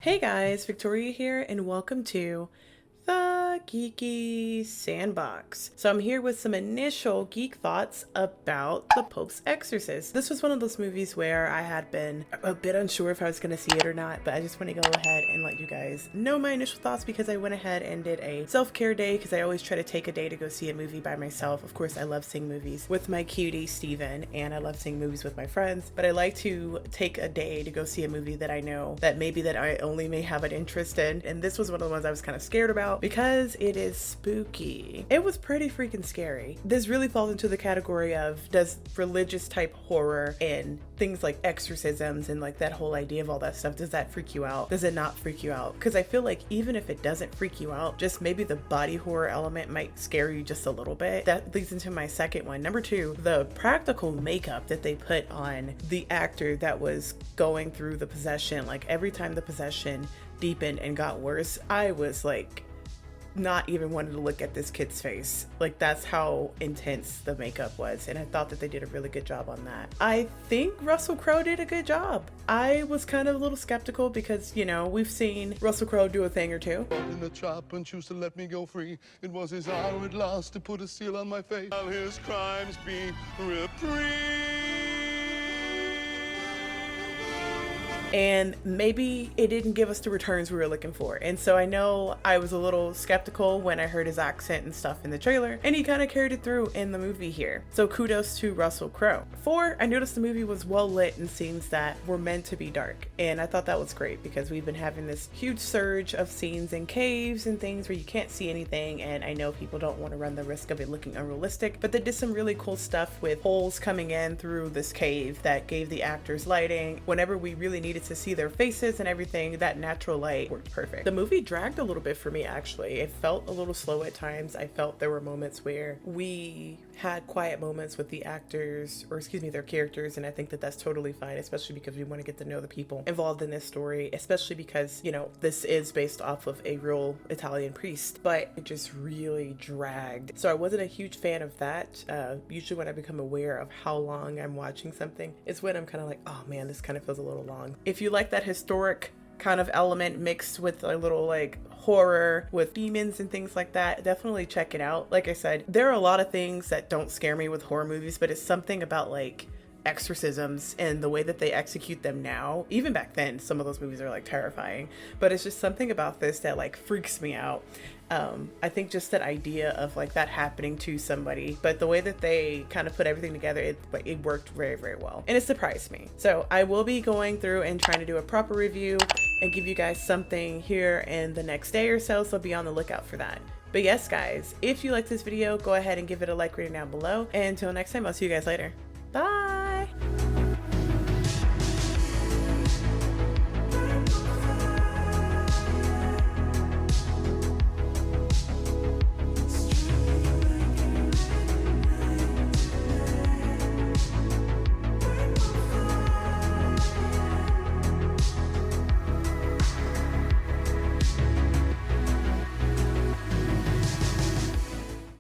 Hey guys, Victoria here, and welcome to the Geeky Sandbox. So I'm here with some initial geek thoughts about the Pope's Exorcist. This was one of those movies where I had been a bit unsure if I was going to see it or not, but I just want to go ahead and let you guys know my initial thoughts because I went ahead and did a self-care day because I always try to take a day to go see a movie by myself. Of course, I love seeing movies with my cutie Steven, and I love seeing movies with my friends, but I like to take a day to go see a movie that I know that maybe that I only may have an interest in, and this was one of the ones I was kind of scared about because it is spooky. It was pretty freaking scary. This really falls into the category of, does religious type horror and things like exorcisms and like that whole idea of all that stuff, does that freak you out? Does it not freak you out? Because I feel like even if it doesn't freak you out, just maybe the body horror element might scare you just a little bit. That leads into my second one. Number two, the practical makeup that they put on the actor that was going through the possession. Like every time the possession deepened and got worse, I was like not even wanted to look at this kid's face. Like that's how intense the makeup was, and I thought that they did a really good job on that. I think Russell Crowe did a good job. I was kind of a little skeptical because, you know, we've seen Russell Crowe do a thing or two. In the trap and choose to let me go free. It was his hour at last to put a seal on my face. All his crimes be reprieved. And maybe it didn't give us the returns we were looking for. And so I know I was a little skeptical when I heard his accent and stuff in the trailer, and he kind of carried it through in the movie here. So kudos to Russell Crowe. 4, I noticed the movie was well lit in scenes that were meant to be dark. And I thought that was great because we've been having this huge surge of scenes in caves and things where you can't see anything. And I know people don't want to run the risk of it looking unrealistic, but they did some really cool stuff with holes coming in through this cave that gave the actors lighting. Whenever we really needed to see their faces and everything, that natural light worked perfect. The movie dragged a little bit for me, actually. It felt a little slow at times. I felt there were moments where we had quiet moments with the actors, or excuse me, their characters, and I think that that's totally fine, especially because we want to get to know the people involved in this story, especially because, you know, this is based off of a real Italian priest, but it just really dragged. So I wasn't a huge fan of that. Usually when I become aware of how long I'm watching something, it's when I'm kind of like, oh man, this kind of feels a little long. If you like that historic kind of element mixed with a little like horror with demons and things like that, definitely check it out. Like I said, there are a lot of things that don't scare me with horror movies, but it's something about like exorcisms and the way that they execute them now. Even back then, some of those movies are like terrifying, but it's just something about this that like freaks me out. I think just that idea of like that happening to somebody, but the way that they kind of put everything together, it worked very, very well, and it surprised me. So I will be going through and trying to do a proper review and give you guys something here in the next day or so, so be on the lookout for that. But yes, guys, if you like this video, go ahead and give it a like rating down below, and until next time, I'll see you guys later. Bye.